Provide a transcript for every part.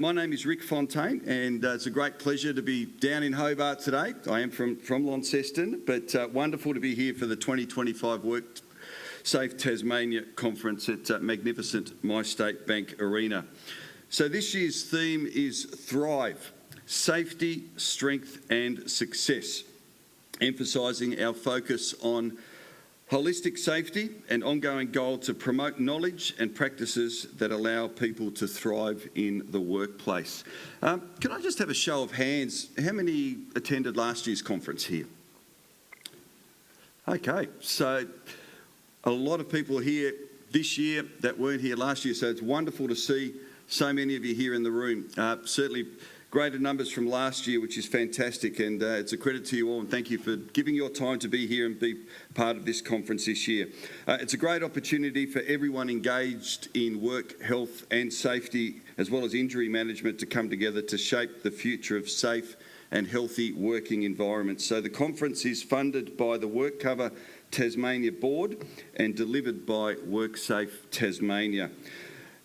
My name is Rick Fontyn, and it's a great pleasure to be down in Hobart today. I am from Launceston, but wonderful to be here for the 2025 WorkSafe Tasmania conference at magnificent My State Bank Arena. So this year's theme is Thrive, Safety, Strength and Success, emphasising our focus on holistic safety and ongoing goal to promote knowledge and practices that allow people to thrive in the workplace. Can I just have a show of hands? How many attended last year's conference here? Okay, so a lot of people here this year that weren't here last year, so it's wonderful to see so many of you here in the room. Certainly greater numbers from last year, which is fantastic, and it's a credit to you all, and thank you for giving your time to be here and be part of this conference this year. It's a great opportunity for everyone engaged in work, health and safety, as well as injury management, to come together to shape the future of safe and healthy working environments. So the conference is funded by the WorkCover Tasmania Board and delivered by WorkSafe Tasmania.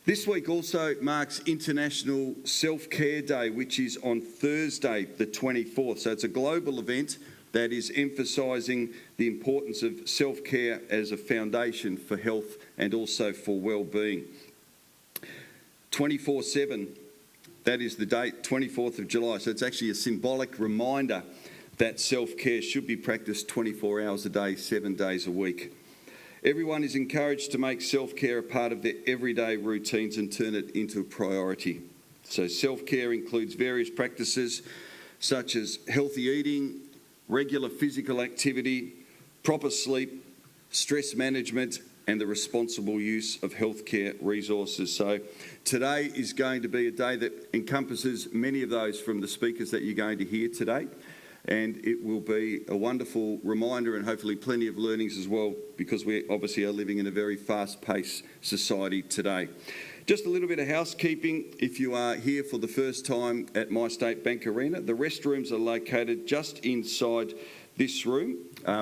This week also marks International Self-Care Day, which is on Thursday the 24th. So it's a global event that is emphasising the importance of self-care as a foundation for health and also for well-being. 24/7, that is the date, 24th of July. So it's actually a symbolic reminder that self-care should be practiced 24 hours a day, 7 days a week. Everyone is encouraged to make self-care a part of their everyday routines and turn it into a priority. So self-care includes various practices such as healthy eating, regular physical activity, proper sleep, stress management, and the responsible use of healthcare resources. So today is going to be a day that encompasses many of those from the speakers that you're going to hear today. And it will be a wonderful reminder and hopefully plenty of learnings as well, because we obviously are living in a very fast-paced society today. Just a little bit of housekeeping. If you are here for the first time at My State Bank Arena, the restrooms are located just inside this room,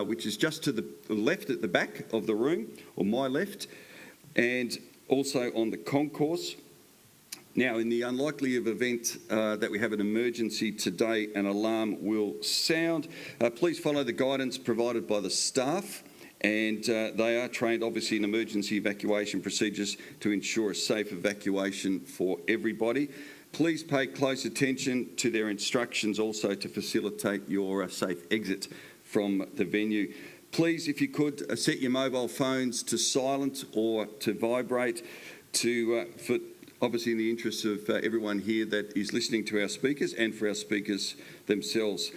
which is just to the left at the back of the room, or my left, and also on the concourse. Now, in the unlikely event that we have an emergency today, an alarm will sound. Please follow the guidance provided by the staff, and they are trained obviously in emergency evacuation procedures to ensure a safe evacuation for everybody. Please pay close attention to their instructions also to facilitate your safe exit from the venue. Please, if you could, set your mobile phones to silent or to vibrate for obviously in the interest of everyone here that is listening to our speakers and for our speakers themselves.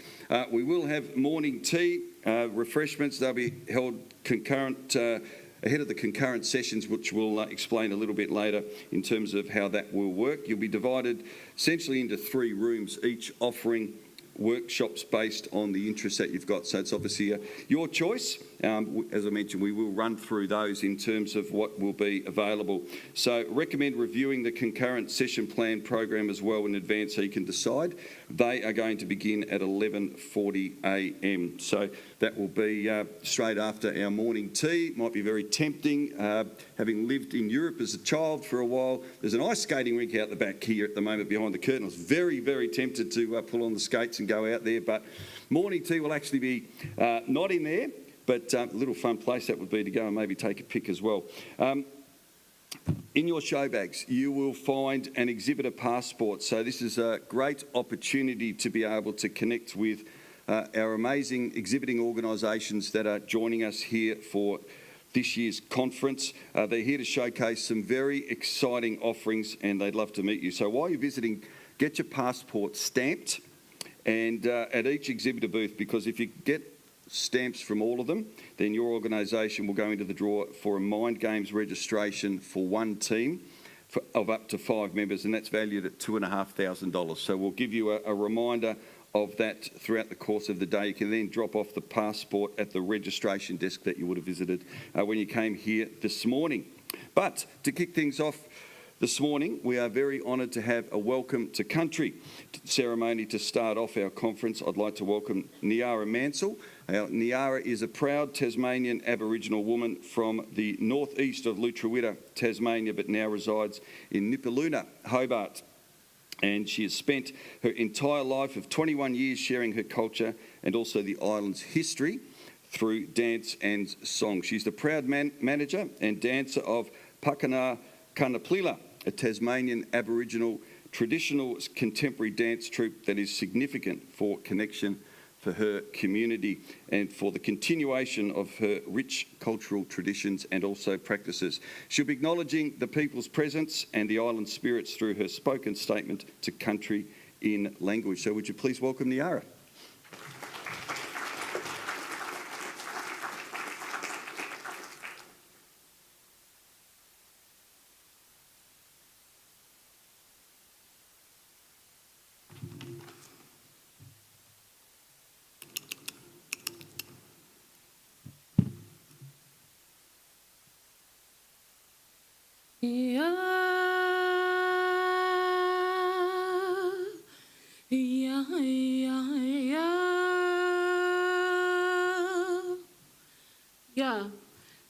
We will have morning tea, refreshments. They'll be held concurrent ahead of the concurrent sessions, which we'll explain a little bit later in terms of how that will work. You'll be divided essentially into 3 rooms, each offering workshops based on the interests that you've got. So it's obviously your choice. As I mentioned, we will run through those in terms of what will be available. So recommend reviewing the concurrent session plan program as well in advance so you can decide. They are going to begin at 11:40 a.m. So that will be straight after our morning tea. Might be very tempting. Having lived in Europe as a child for a while, there's an ice skating rink out the back here at the moment behind the curtain. I was very, very tempted to pull on the skates and go out there, but morning tea will actually be not in there, but a little fun place that would be to go and maybe take a pic as well. In your show bags, you will find an exhibitor passport. So this is a great opportunity to be able to connect with our amazing exhibiting organisations that are joining us here for this year's conference. They're here to showcase some very exciting offerings, and they'd love to meet you. So while you're visiting, get your passport stamped and at each exhibitor booth, because if you get stamps from all of them, then your organisation will go into the draw for a Mind Games registration for one team of up to 5 members, and that's valued at $2,500. So we'll give you a reminder of that throughout the course of the day. You can then drop off the passport at the registration desk that you would have visited when you came here this morning. But to kick things off this morning, we are very honoured to have a welcome to country ceremony to start off our conference. I'd like to welcome Niara Mansell. Niara is a proud Tasmanian Aboriginal woman from the northeast of Lutruwita, Tasmania, but now resides in Nipaluna, Hobart. And she has spent her entire life of 21 years sharing her culture and also the island's history through dance and song. She's the proud manager and dancer of Pakana Kanaplila, a Tasmanian Aboriginal traditional contemporary dance troupe that is significant for connection for her community and for the continuation of her rich cultural traditions and also practices. She'll be acknowledging the people's presence and the island spirits through her spoken statement to country in language. So would you please welcome Niara?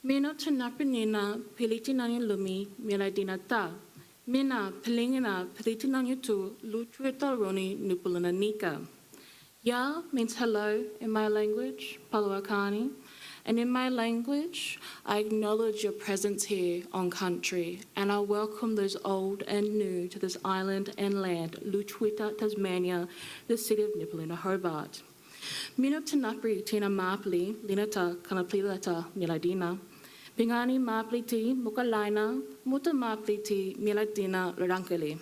Mina tunapinina pilitinani lumi miladina ta. Mina pilingina pilitinani tu luchueta roni nupulana nika. Ya means hello in my language, Paluakani, and in my language, I acknowledge your presence here on country, and I welcome those old and new to this island and land, Luchuita, Tasmania, the city of Nipalina, Hobart. Mina tunapri tina mapli, linata kanaplilata miladina. Pingani mapliti mukalaina, muta mapliti miladina rankali.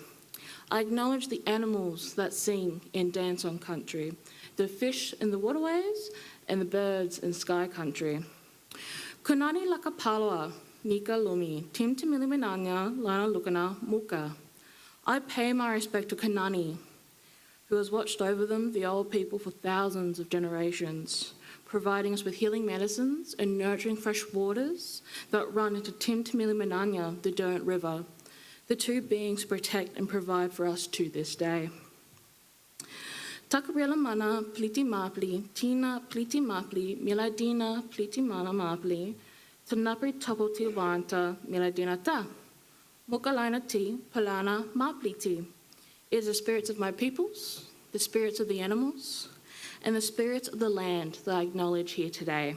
I acknowledge the animals that sing and dance on country, the fish in the waterways and the birds in sky country. Kunani lakapaloa, nika lumi, tim timiliminanya, lana lukana muka. I pay my respect to Kanani, who has watched over them, the old people, for thousands of generations, providing us with healing medicines and nurturing fresh waters that run into Tim Timiliminanya, the Derwent River, the two beings protect and provide for us to this day. Takabrela mana pliti mapli, tina pliti mapli, miladina pliti mana mapli, tanapri tapoti wanta, miladina ta, mukalaina ti, palana mapliti. It is the spirits of my peoples, the spirits of the animals, and the spirits of the land that I acknowledge here today,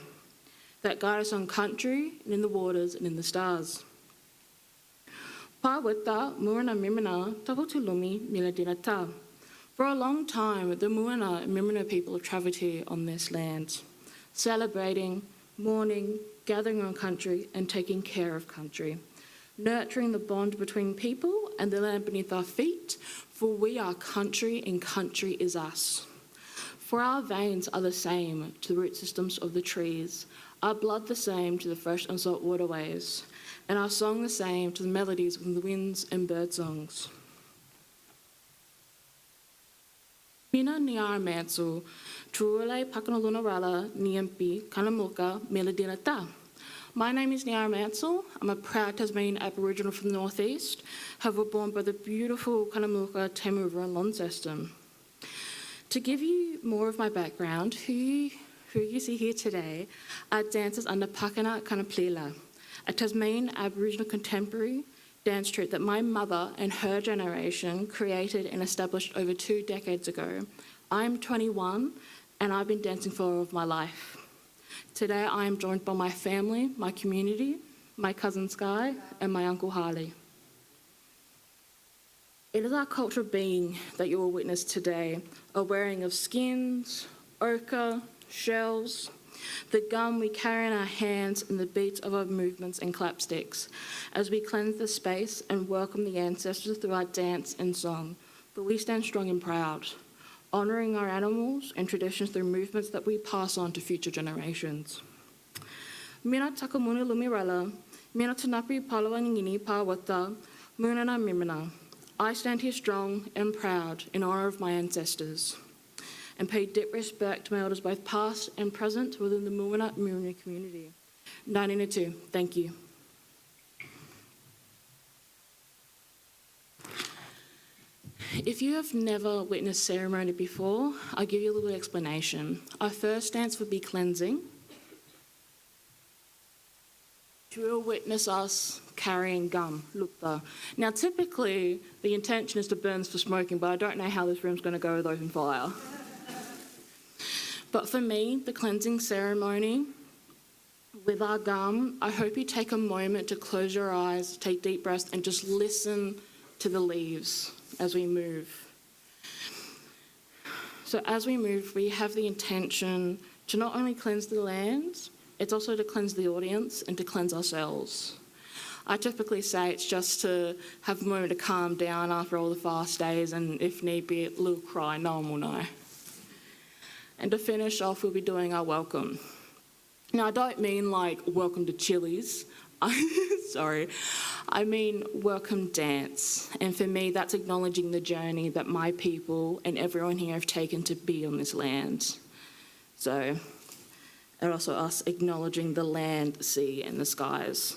that guide us on country and in the waters and in the stars. Pawita Murana Mimina Tapotulumi Miladinata. For a long time, the Muana and Mimina people have travelled here on this land, celebrating, mourning, gathering on country, and taking care of country, nurturing the bond between people and the land beneath our feet, for we are country and country is us. For our veins are the same to the root systems of the trees, our blood the same to the fresh and salt waterways, and our song the same to the melodies of the winds and bird songs. Mina niara mansu, truule pakanalunarala niampi kanamuka meladinata. My name is Niara Mansell. I'm a proud Tasmanian Aboriginal from the northeast, have was born by the beautiful Kanamuka Temu River and Launceston. To give you more of my background, who you see here today are dancers under Pakana Kanaplila, a Tasmanian Aboriginal contemporary dance troupe that my mother and her generation created and established over 2 decades ago. I'm 21 and I've been dancing for all of my life. Today I am joined by my family, my community, my cousin Sky and my uncle Harley. It is our cultural being that you will witness today, a wearing of skins, ochre, shells, the gum we carry in our hands and the beats of our movements and clapsticks as we cleanse the space and welcome the ancestors through our dance and song, for we stand strong and proud, honouring our animals and traditions through movements that we pass on to future generations. Mina takamuna lumirala, mina tunapi palawangini pawata, munana mimina. I stand here strong and proud in honour of my ancestors and pay deep respect to my elders both past and present within the Muana community. 1902, thank you. If you have never witnessed ceremony before, I'll give you a little explanation. Our first dance would be cleansing. You will witness us carrying gum, lukta. Now, typically, the intention is to burn this for smoking, but I don't know how this room's going to go with open fire. But for me, the cleansing ceremony, with our gum, I hope you take a moment to close your eyes, take deep breaths, and just listen to the leaves as we move. So as we move, we have the intention to not only cleanse the land, it's also to cleanse the audience and to cleanse ourselves. I typically say it's just to have a moment to calm down after all the fast days, and if need be, a little cry, no one will know. And to finish off, we'll be doing our welcome. Now, I don't mean like welcome to Chili's. Sorry. I mean welcome dance. And for me, that's acknowledging the journey that my people and everyone here have taken to be on this land. So, and also us acknowledging the land, the sea, and the skies.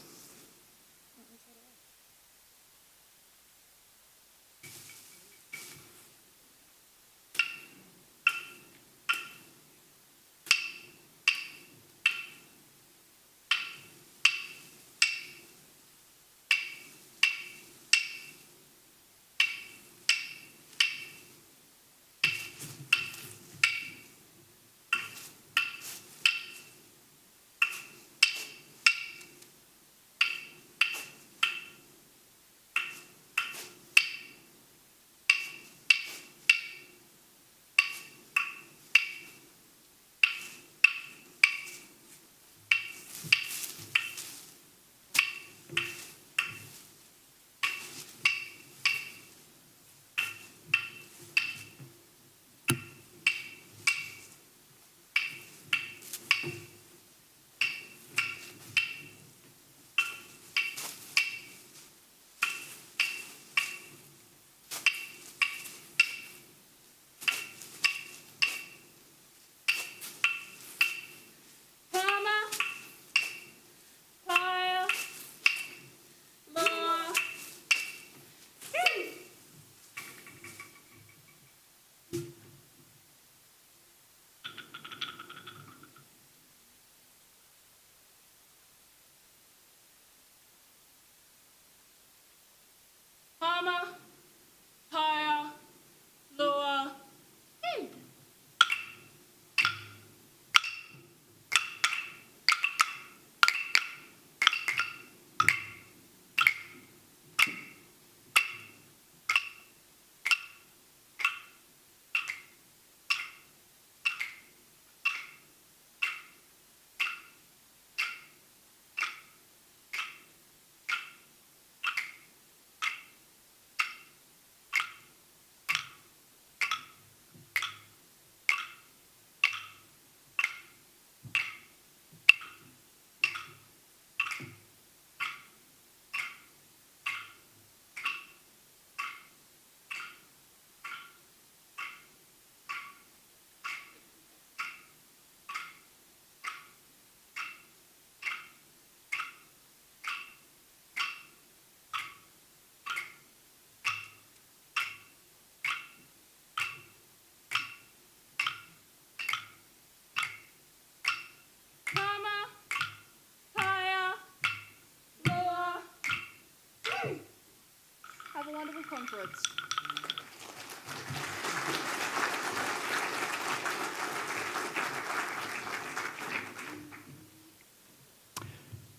Have a wonderful conference.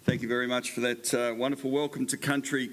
Thank you very much for that wonderful welcome to country.